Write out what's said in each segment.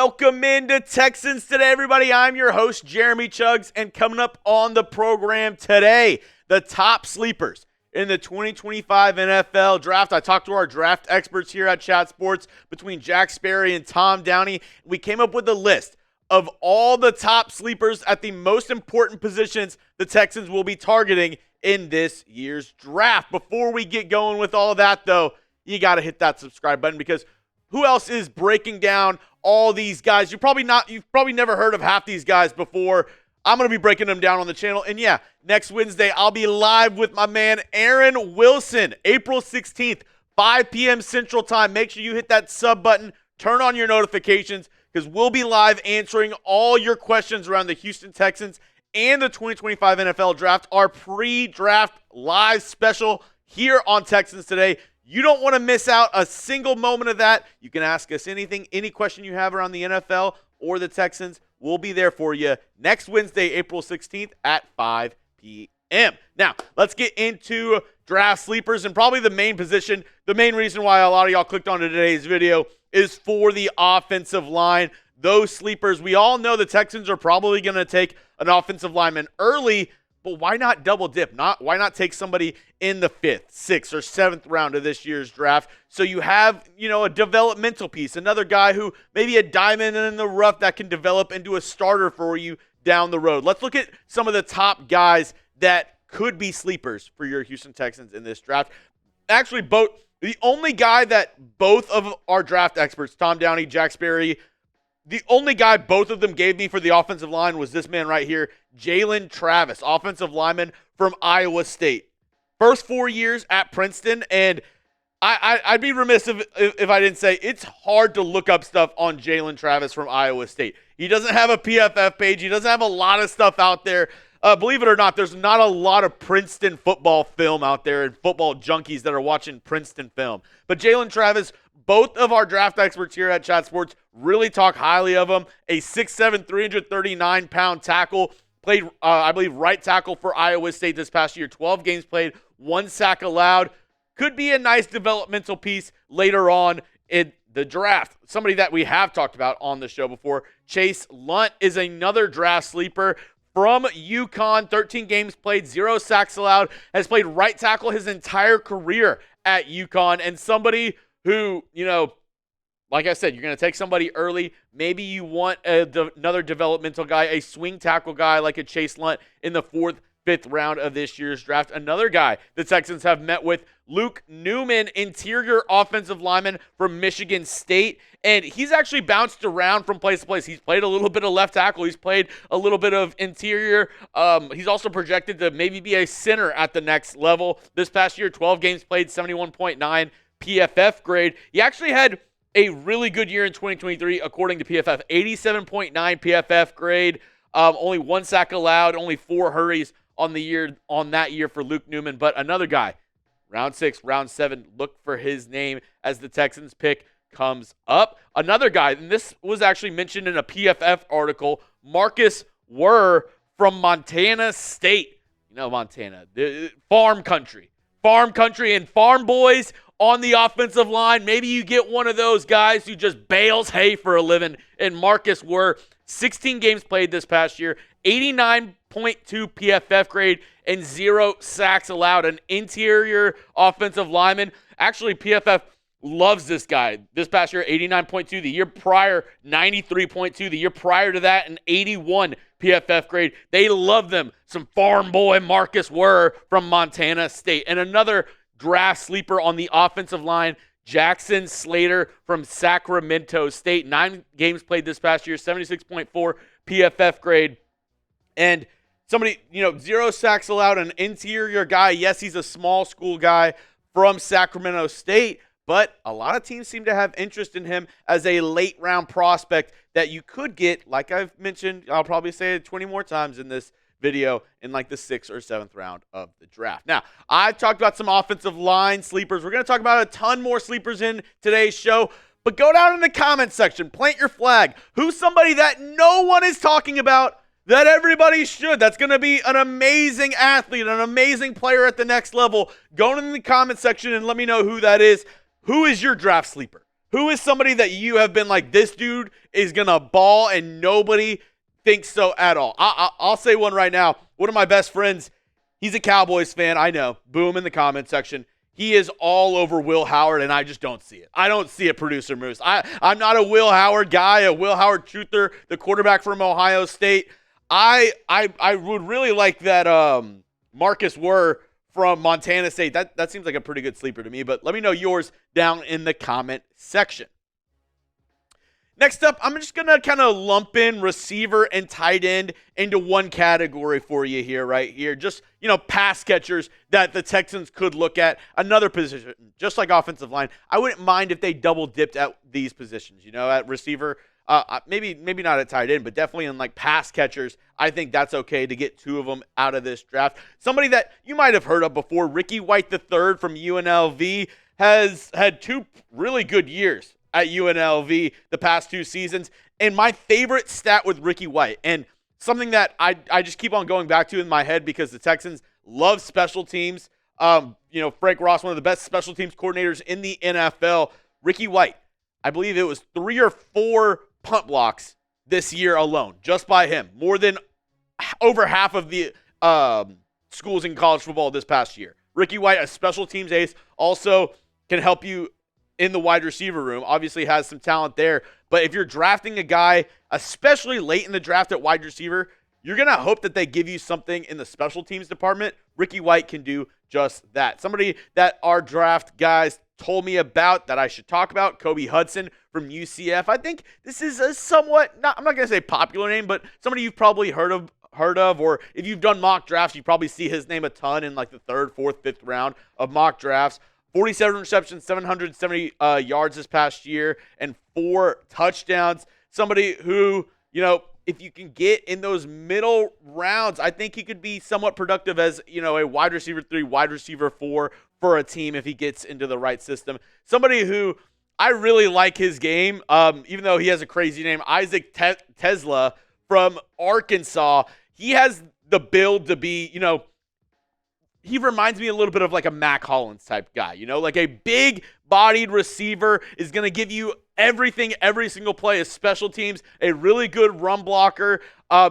Welcome into Texans Today, everybody. I'm your host, Jeremy Chuggs, and coming up on the program today, the top sleepers in the 2025 NFL Draft. I talked to our draft experts here at Chat Sports between Jack Sperry and Tom Downey. We came up with a list of all the top sleepers at the most important positions the Texans will be targeting in this year's draft. Before we get going with all that, though, you got to hit that subscribe button, because who else is breaking down all these guys? You've probably never heard of half these guys before. I'm going to be breaking them down on the channel. And yeah, next Wednesday, I'll be live with my man, Aaron Wilson, April 16th, 5 p.m. Central Time. Make sure you hit that sub button, turn on your notifications, because we'll be live answering all your questions around the Houston Texans and the 2025 NFL Draft, our pre-draft live special here on Texans Today. You don't want to miss out a single moment of that. You can ask us anything, any question you have around the NFL or the Texans. We'll be there for you next Wednesday, April 16th at 5 p.m. Now, let's get into draft sleepers, and probably the main position, the main reason why a lot of y'all clicked on today's video is for the offensive line. Those sleepers, we all know the Texans are probably going to take an offensive lineman early, but why not double dip? Why not take somebody in the 5th, 6th, or 7th round of this year's draft? So you have, a developmental piece, another guy who maybe a diamond in the rough that can develop into a starter for you down the road. Let's look at some of the top guys that could be sleepers for your Houston Texans in this draft. Actually, the only guy that both of our draft experts, Tom Downey, Jack Sperry, the only guy both of them gave me for the offensive line was this man right here, Jalen Travis, offensive lineman from Iowa State. First 4 years at Princeton, and I'd be remiss if I didn't say it's hard to look up stuff on Jalen Travis from Iowa State. He doesn't have a PFF page. He doesn't have a lot of stuff out there. Believe it or not, there's not a lot of Princeton football film out there and football junkies that are watching Princeton film. But Jalen Travis, both of our draft experts here at Chat Sports really talk highly of him. A 6'7", 339-pound tackle. Played, I believe, right tackle for Iowa State this past year. 12 games played, 1 sack allowed. Could be a nice developmental piece later on in the draft. Somebody that we have talked about on the show before, Chase Lundt, is another draft sleeper from UConn. 13 games played, 0 sacks allowed. Has played right tackle his entire career at UConn. And somebody who, like I said, you're going to take somebody early. Maybe you want another developmental guy, a swing tackle guy like a Chase Lundt in the 4th, 5th round of this year's draft. Another guy the Texans have met with, Luke Newman, interior offensive lineman from Michigan State. And he's actually bounced around from place to place. He's played a little bit of left tackle. He's played a little bit of interior. He's also projected to maybe be a center at the next level. This past year, 12 games played, 71.9 PFF grade. He actually had a really good year in 2023, according to PFF. 87.9 PFF grade. Only 1 sack allowed, only 4 hurries on that year for Luke Newman. But another guy, round 6, round 7, look for his name as the Texans pick comes up. Another guy, and this was actually mentioned in a PFF article, Marcus Wehr from Montana State. Montana, the farm country and farm boys on the offensive line. Maybe you get one of those guys who just bales hay for a living, and Marcus Wehr, 16 games played this past year, 89.2 PFF grade, and 0 sacks allowed. An interior offensive lineman. Actually, PFF loves this guy. This past year, 89.2. The year prior, 93.2. The year prior to that, an 81 PFF grade. They love them. Some farm boy Marcus Wehr from Montana State. And another draft sleeper on the offensive line, Jackson Slater from Sacramento State. 9 games played this past year, 76.4 PFF grade. And somebody, 0 sacks allowed, an interior guy. Yes, he's a small school guy from Sacramento State, but a lot of teams seem to have interest in him as a late round prospect that you could get, like I've mentioned, I'll probably say it 20 more times in this video, in like the 6th or 7th round of the draft. Now, I've talked about some offensive line sleepers. We're going to talk about a ton more sleepers in today's show, but go down in the comments section, plant your flag. Who's somebody that no one is talking about that everybody should? That's going to be an amazing athlete, an amazing player at the next level. Go in the comment section and let me know who that is. Who is your draft sleeper Who is somebody that you have been like, this dude is going to ball and nobody thinks so at all? I'll say one right now. One of my best friends, he's a Cowboys fan. I know. Boom in the comment section. He is all over Will Howard, and I just don't see it. I don't see it, Producer Moose. I'm not a Will Howard guy, a Will Howard truther, the quarterback from Ohio State. I would really like that Marcus Wehr from Montana State. That seems like a pretty good sleeper to me, but let me know yours down in the comment section. Next up, I'm just going to kind of lump in receiver and tight end into one category for you here, right here. Just, pass catchers that the Texans could look at. Another position, just like offensive line. I wouldn't mind if they double dipped at these positions, at receiver. Maybe not at tight end, but definitely in like pass catchers. I think that's okay to get two of them out of this draft. Somebody that you might have heard of before, Ricky White III from UNLV, has had two really good years at UNLV the past 2 seasons. And my favorite stat with Ricky White, and something that I just keep on going back to in my head because the Texans love special teams. Frank Ross, one of the best special teams coordinators in the NFL. Ricky White, I believe it was 3 or 4 punt blocks this year alone, just by him. More than over half of the schools in college football this past year. Ricky White, a special teams ace, also can help you in the wide receiver room. Obviously has some talent there. But if you're drafting a guy, especially late in the draft at wide receiver, you're going to hope that they give you something in the special teams department. Ricky White can do just that. Somebody that our draft guys told me about that I should talk about, Kobe Hudson from UCF. I think this is a somewhat, I'm not going to say popular name, but somebody you've probably heard of, or if you've done mock drafts, you probably see his name a ton in like the 3rd, 4th, 5th round of mock drafts. 47 receptions, 770 yards this past year, and 4 touchdowns. Somebody who, if you can get in those middle rounds, I think he could be somewhat productive as, a wide receiver 3, wide receiver 4 for a team if he gets into the right system. Somebody who I really like his game, even though he has a crazy name, Isaac TeSlaa from Arkansas. He has the build to be, he reminds me a little bit of like a Mac Hollins type guy, like a big-bodied receiver is going to give you everything every single play, as special teams, a really good run blocker.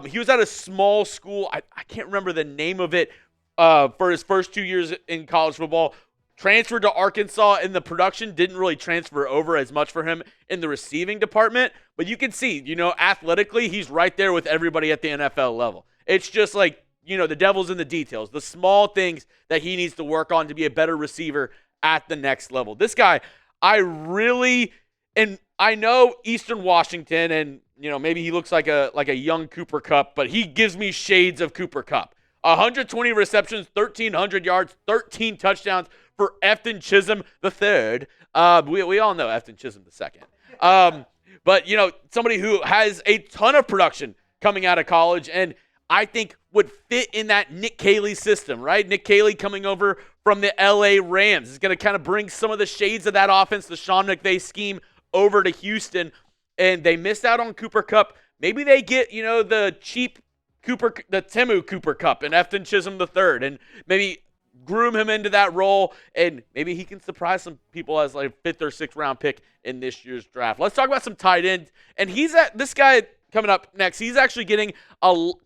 He was at a small school. I can't remember the name of it for his first 2 years in college football. Transferred to Arkansas, and the production didn't really transfer over as much for him in the receiving department. But you can see, athletically, he's right there with everybody at the NFL level. It's just like, the devil's in the details, the small things that he needs to work on to be a better receiver at the next level. This guy, I know Eastern Washington, and, maybe he looks like a young Cooper Kupp, but he gives me shades of Cooper Kupp. 120 receptions, 1,300 yards, 13 touchdowns for Efton Chism III. We all know Efton Chism II. But, somebody who has a ton of production coming out of college, and I think would fit in that Nick Caley system, right? Nick Caley coming over from the LA Rams is going to kind of bring some of the shades of that offense, the Sean McVay scheme, over to Houston. And they missed out on Cooper Kupp. Maybe they get, the cheap the Temu Cooper Kupp and Efton Chism III, and maybe groom him into that role, and maybe he can surprise some people as like 5th or 6th round pick in this year's draft. Let's talk about some tight ends. And this guy coming up next, he's actually getting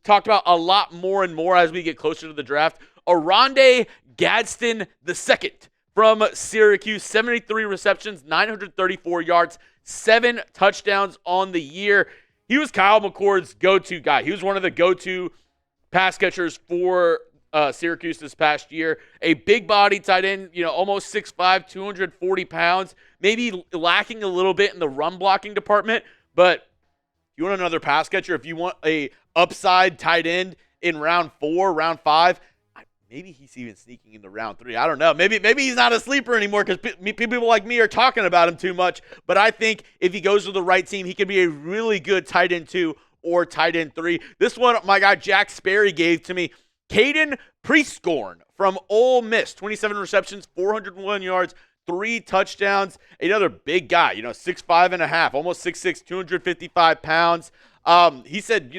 talked about a lot more and more as we get closer to the draft. Oronde Gadsden II from Syracuse, 73 receptions, 934 yards, 7 touchdowns on the year. He was Kyle McCord's go-to guy. He was one of the go-to pass catchers for Syracuse this past year. A big body tight end, almost 6'5", 240 pounds, maybe lacking a little bit in the run blocking department, but you want another pass catcher, if you want a upside tight end in round 4, round 5, maybe he's even sneaking into round 3. I don't know. Maybe he's not a sleeper anymore because people like me are talking about him too much. But I think if he goes to the right team, he could be a really good tight end 2 or tight end 3. This one, my guy Jack Sperry gave to me. Caden Prieskorn from Ole Miss, 27 receptions, 401 yards, 3 touchdowns. Another big guy, 6'5" and a half, almost 6'6", 255 pounds. He said,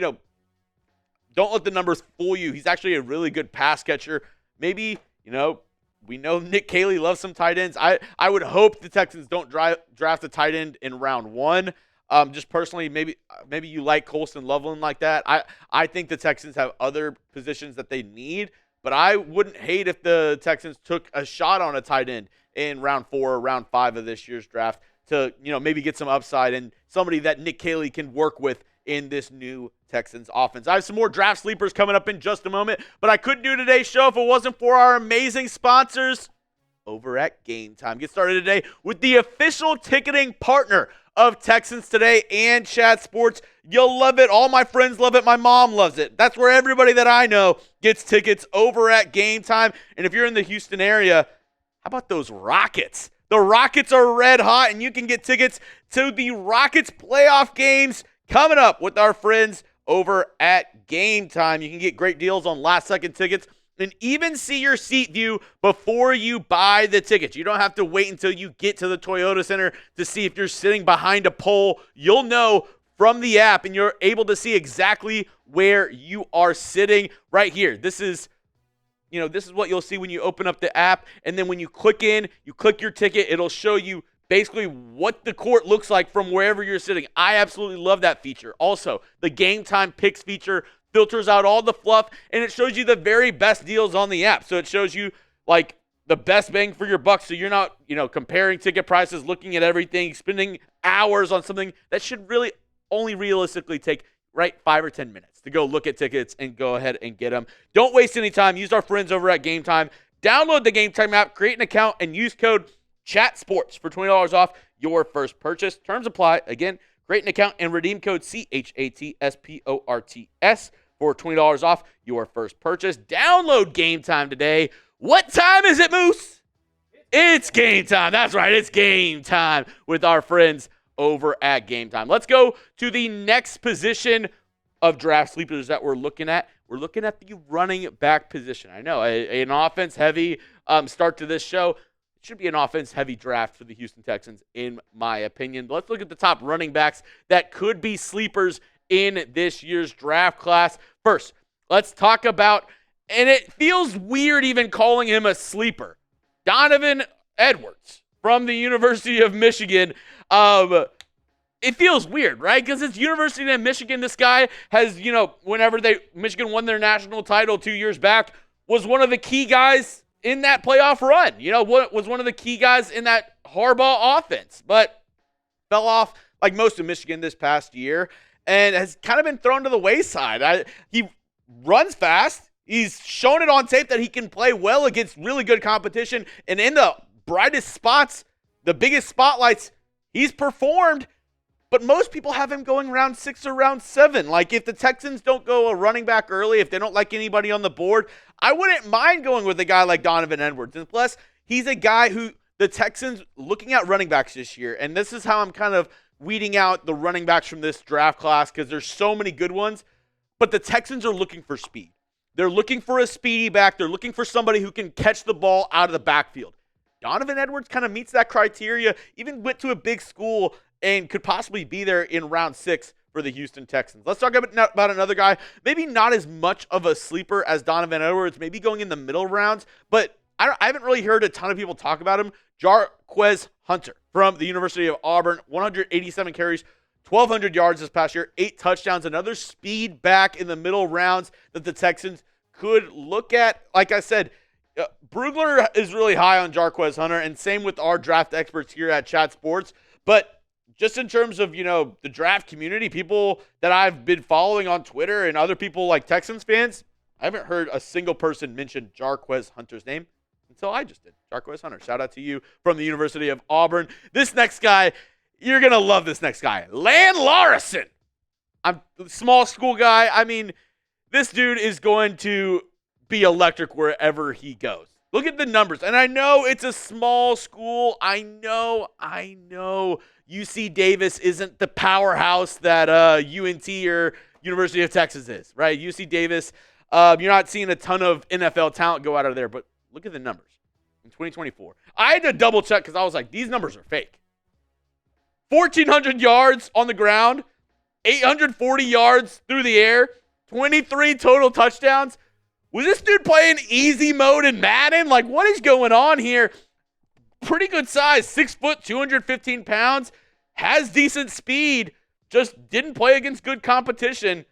don't let the numbers fool you. He's actually a really good pass catcher. Maybe, we know Nick Caserio loves some tight ends. I would hope the Texans don't draft a tight end in round 1. Just personally, maybe you like Colston Loveland like that. I think the Texans have other positions that they need, but I wouldn't hate if the Texans took a shot on a tight end in round 4 or round 5 of this year's draft to, maybe get some upside and somebody that Nick Caserio can work with in this new Texans offense. I have some more draft sleepers coming up in just a moment, but I couldn't do today's show if it wasn't for our amazing sponsors over at Game Time. Get started today with the official ticketing partner of Texans Today and Chat Sports. You'll love it. All my friends love it. My mom loves it. That's where everybody that I know gets tickets over at Game Time. And if you're in the Houston area, how about those Rockets? The Rockets are red hot, and you can get tickets to the Rockets playoff games coming up with our friends over at Game Time. You can get great deals on last-second tickets and even see your seat view before you buy the tickets. You don't have to wait until you get to the Toyota Center to see if you're sitting behind a pole. You'll know from the app, and you're able to see exactly where you are sitting right here. This is what you'll see when you open up the app, and then when you click your ticket, it'll show you basically what the court looks like from wherever you're sitting. I absolutely love that feature. Also, the Game Time Picks feature filters out all the fluff, and it shows you the very best deals on the app. So it shows you like the best bang for your buck. So you're not, comparing ticket prices, looking at everything, spending hours on something that should really only realistically take 5 or 10 minutes to go look at tickets and go ahead and get them. Don't waste any time. Use our friends over at Game Time. Download the Game Time app, create an account, and use code CHATSPORTS for $20 off your first purchase. Terms apply. Again, create an account and redeem code CHATSPORTS for $20 off your first purchase. Download Game Time today. What time is it, Moose? It's game time. That's right. It's game time with our friends over at Game Time. Let's go to the next position of draft sleepers that we're looking at. We're looking at the running back position. I know, an offense-heavy start to this show. It should be an offense-heavy draft for the Houston Texans, in my opinion. But let's look at the top running backs that could be sleepers in this year's draft class. First, let's talk about, and it feels weird even calling him a sleeper, Donovan Edwards from the University of Michigan. It feels weird, right? Because it's University of Michigan. This guy has, whenever Michigan won their national title 2 years back, was one of the key guys in that playoff run. Was one of the key guys in that Harbaugh offense, but fell off like most of Michigan this past year and has kind of been thrown to the wayside. He runs fast. He's shown it on tape that he can play well against really good competition, and in the brightest spots, the biggest spotlights, he's performed. But most people have him going round 6 or round 7. Like, if the Texans don't go a running back early, if they don't like anybody on the board, I wouldn't mind going with a guy like Donovan Edwards. And plus, he's a guy who the Texans, looking at running backs this year, and this is how I'm kind of weeding out the running backs from this draft class because there's so many good ones, but the Texans are looking for speed. They're looking for a speedy back. They're looking for somebody who can catch the ball out of the backfield. Donovan Edwards kind of meets that criteria, even went to a big school and could possibly be there in round 6 for the Houston Texans. Let's talk about another guy, maybe not as much of a sleeper as Donovan Edwards, maybe going in the middle rounds, but I haven't really heard a ton of people talk about him. Jarquez Hunter from the University of Auburn, 187 carries, 1,200 yards this past year, 8 touchdowns, another speed back in the middle rounds that the Texans could look at. Like I said, Brugler is really high on Jarquez Hunter, and same with our draft experts here at Chat Sports, but just in terms of, the draft community, people that I've been following on Twitter and other people like Texans fans, I haven't heard a single person mention Jarquez Hunter's name until I just did. Jarquez Hunter, shout out to you from the University of Auburn. This next guy, you're going to love this next guy. Lan Larison. I'm a small school guy. I mean, this dude is going to be electric wherever he goes. Look at the numbers. And I know it's a small school. I know. UC Davis isn't the powerhouse that UNT or University of Texas is, right? UC Davis, you're not seeing a ton of NFL talent go out of there, but look at the numbers in 2024. I had to double check because I was like, these numbers are fake. 1,400 yards on the ground, 840 yards through the air, 23 total touchdowns Was this dude playing easy mode in Madden? Like, what is going on here? Pretty good size, 6 foot, 215 pounds, has decent speed, just didn't play against good competition.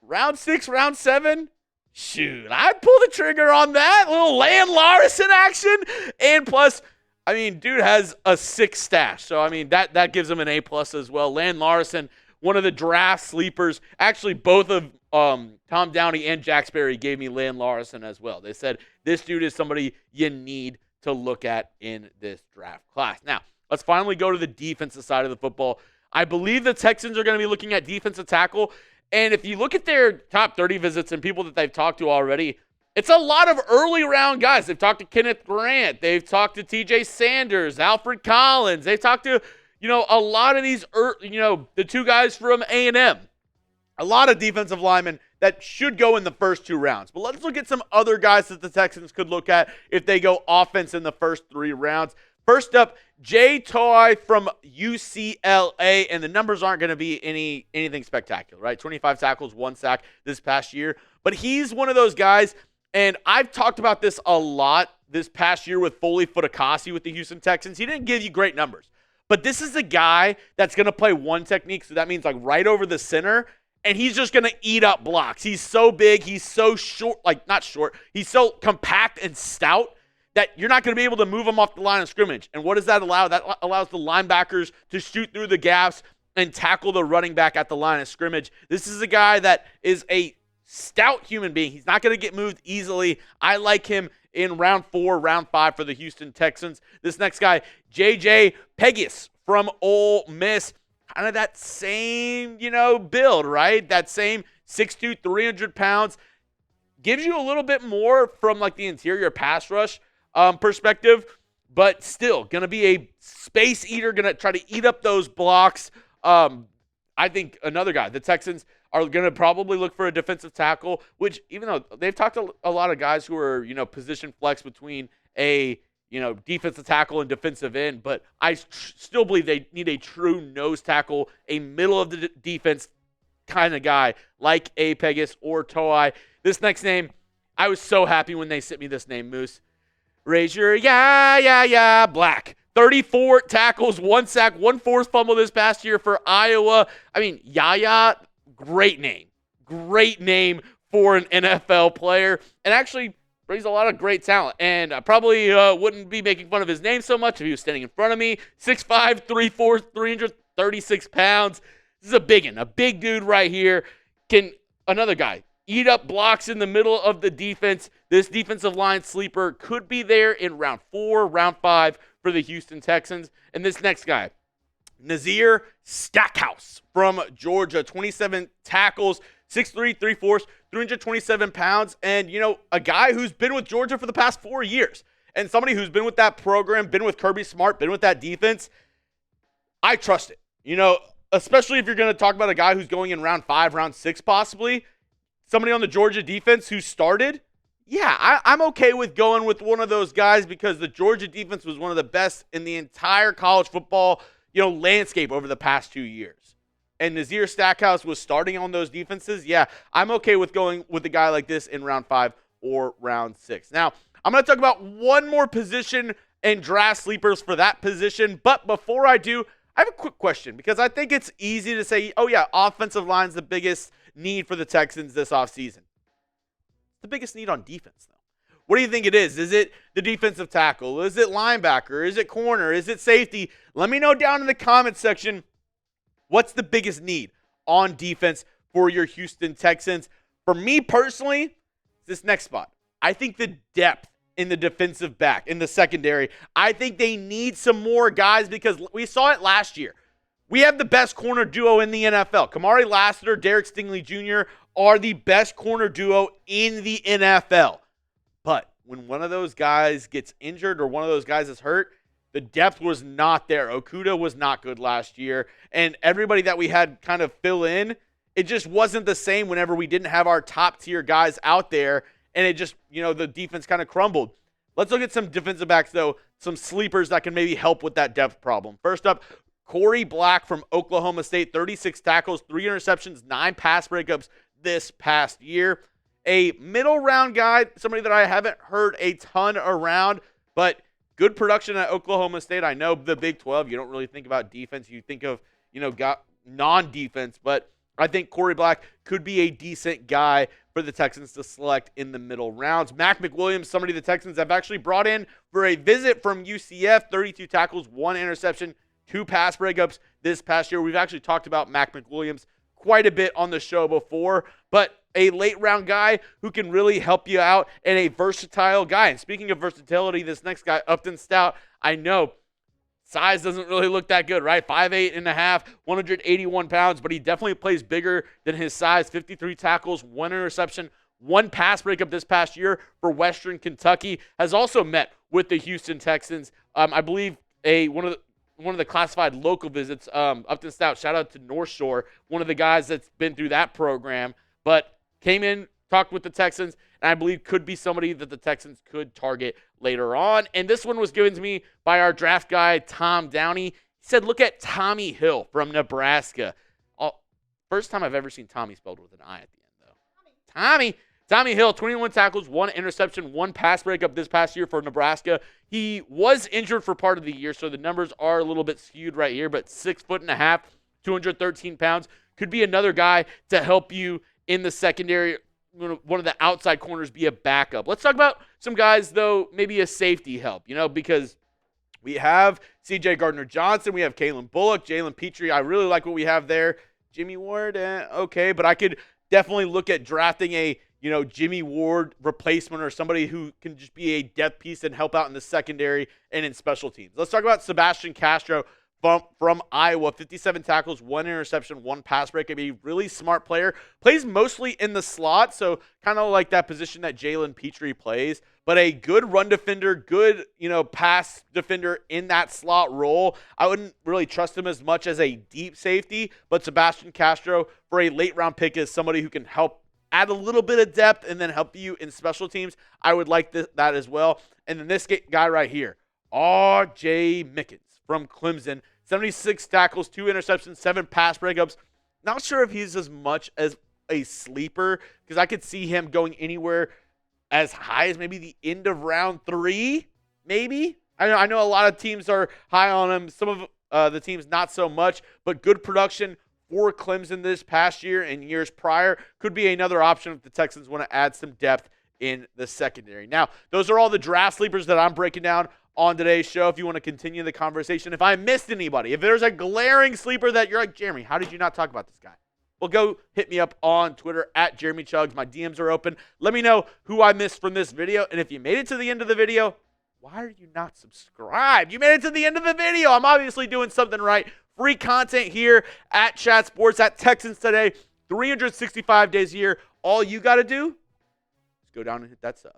Round 6, round 7, shoot, I'd pull the trigger on that. A little Lan Larison action. And plus, I mean, dude has a 6 stash. So, I mean, that gives him an A+ as well. Lan Larison, one of the draft sleepers. Actually, both of Tom Downey and Jack Sperry gave me Lan Larison as well. They said, this dude is somebody you need to look at in this draft class. Now, let's finally go to the defensive side of the football. I believe the Texans are going to be looking at defensive tackle. And if you look at their top 30 visits and people that they've talked to already, it's a lot of early round guys. They've talked to Kenneth Grant. They've talked to TJ Sanders, Alfred Collins. They've talked to, a lot of these, the 2 guys from A&M. A lot of defensive linemen that should go in the first 2 rounds. But let's look at some other guys that the Texans could look at if they go offense in the first 3 rounds. First up, Jay Toy from UCLA, and the numbers aren't going to be anything spectacular, right? 25 tackles, 1 sack this past year. But he's one of those guys, and I've talked about this a lot this past year with Foley Futakasi with the Houston Texans. He didn't give you great numbers. But this is a guy that's going to play one technique, so that means like right over the center, and he's just going to eat up blocks. He's so big. He's so short, not short. He's so compact and stout that you're not going to be able to move him off the line of scrimmage. And what does that allow? That allows the linebackers to shoot through the gaps and tackle the running back at the line of scrimmage. This is a guy that is a stout human being. He's not going to get moved easily. I like him in round 4, round 5 for the Houston Texans. This next guy, J.J. Pegues from Ole Miss. Kind of that same, build, right? That same 6'2", 300 pounds. Gives you a little bit more from like the interior pass rush perspective, but still going to be a space eater, going to try to eat up those blocks. I think another guy, the Texans are going to probably look for a defensive tackle, which even though they've talked to a lot of guys who are, position flex between a defensive tackle and defensive end, but I still believe they need a true nose tackle, a middle of the defense kind of guy like a Pegues or Toei. This next name, I was so happy when they sent me this name, Moose. Raise your Black. 34 tackles, 1 sack, 1 forced fumble this past year for Iowa. I mean, Yaya, great name. Great name for an NFL player. And actually brings a lot of great talent. And I probably wouldn't be making fun of his name so much if he was standing in front of me. 6'5", 3'4", 336 pounds. This is a big one. A big dude right here. Another guy eat up blocks in the middle of the defense. This defensive line sleeper could be there in round 4, round 5 for the Houston Texans. And this next guy, Nazir Stackhouse from Georgia. 27 tackles, 6'3", 3/4", 327 pounds. And, a guy who's been with Georgia for the past 4 years. And somebody who's been with that program, been with Kirby Smart, been with that defense. I trust it. Especially if you're going to talk about a guy who's going in round 5, round 6 possibly. Somebody on the Georgia defense who started. Yeah, I'm okay with going with one of those guys because the Georgia defense was one of the best in the entire college football, landscape over the past 2 years. And Nazir Stackhouse was starting on those defenses. Yeah, I'm okay with going with a guy like this in round 5 or round 6. Now, I'm going to talk about one more position and draft sleepers for that position. But before I do, I have a quick question because I think it's easy to say, oh yeah, offensive line's the biggest need for the Texans this offseason. The biggest need on defense, though. What do you think it is? Is it the defensive tackle? Is it linebacker? Is it corner? Is it safety? Let me know down in the comment section what's the biggest need on defense for your Houston Texans. For me personally, this next spot. I think the depth in the defensive back, in the secondary, I think they need some more guys because we saw it last year. We have the best corner duo in the NFL. Kamari Lassiter, Derek Stingley Jr. are the best corner duo in the NFL. But when one of those guys gets injured or one of those guys is hurt, the depth was not there. Okudah was not good last year. And everybody that we had kind of fill in, it just wasn't the same whenever we didn't have our top tier guys out there. And it just, the defense kind of crumbled. Let's look at some defensive backs, though, some sleepers that can maybe help with that depth problem. First up, Corey Black from Oklahoma State, 36 tackles, 3 interceptions, 9 pass breakups this past year. a middle round guy, somebody that I haven't heard a ton around, but good production at Oklahoma State. I know the Big 12, you don't really think about defense. You think of, got non-defense, but I think Corey Black could be a decent guy for the Texans to select in the middle rounds. Mac McWilliams, somebody the Texans have actually brought in for a visit from UCF, 32 tackles, 1 interception, 2 pass breakups this past year. We've actually talked about Mac McWilliams quite a bit on the show before, but a late round guy who can really help you out and a versatile guy. And speaking of versatility, this next guy, Upton Stout, I know size doesn't really look that good, right? 5'8 and a half, 181 pounds, but he definitely plays bigger than his size. 53 tackles, 1 interception, 1 pass breakup this past year for Western Kentucky. Has also met with the Houston Texans. I believe one of the classified local visits. Upton Stout, shout out to North Shore, one of the guys that's been through that program, but came in, talked with the Texans, and I believe could be somebody that the Texans could target later on. And this one was given to me by our draft guy, Tom Downey. He said, look at Tommy Hill from Nebraska. First time I've ever seen Tommy spelled with an I at the end, though. Tommy Hill, 21 tackles, 1 interception, 1 pass breakup this past year for Nebraska. He was injured for part of the year, so the numbers are a little bit skewed right here, but 6'1", 213 pounds. Could be another guy to help you in the secondary, one of the outside corners, be a backup. Let's talk about some guys, though, maybe a safety help, because we have C.J. Gardner-Johnson, we have Kalen Bullock, Jalen Petrie. I really like what we have there. Jimmy Ward, okay, but I could definitely look at drafting a Jimmy Ward replacement or somebody who can just be a depth piece and help out in the secondary and in special teams. Let's talk about Sebastian Castro from Iowa. 57 tackles, 1 interception, 1 pass break. A really smart player. Plays mostly in the slot, so kind of like that position that Jalen Petrie plays, but a good run defender, good, pass defender in that slot role. I wouldn't really trust him as much as a deep safety, but Sebastian Castro for a late round pick is somebody who can help add a little bit of depth and then help you in special teams. I would like that as well. And then this guy right here, R.J. Mickens from Clemson. 76 tackles, 2 interceptions, 7 pass breakups. Not sure if he's as much as a sleeper because I could see him going anywhere as high as maybe the end of round 3, maybe. I know a lot of teams are high on him. Some of the teams not so much, but good production for Clemson this past year and years prior. Could be another option if the Texans want to add some depth in the secondary. Now, those are all the draft sleepers that I'm breaking down on today's show. If you want to continue the conversation, if I missed anybody, if there's a glaring sleeper that you're like, Jeremy, how did you not talk about this guy? Well, go hit me up on Twitter at Jeremy Chuggs. My DMs are open. Let me know who I missed from this video. And if you made it to the end of the video, why are you not subscribed? You made it to the end of the video. I'm obviously doing something right. Free content here at Chat Sports, at Texans Today, 365 days a year. All you got to do is go down and hit that sub.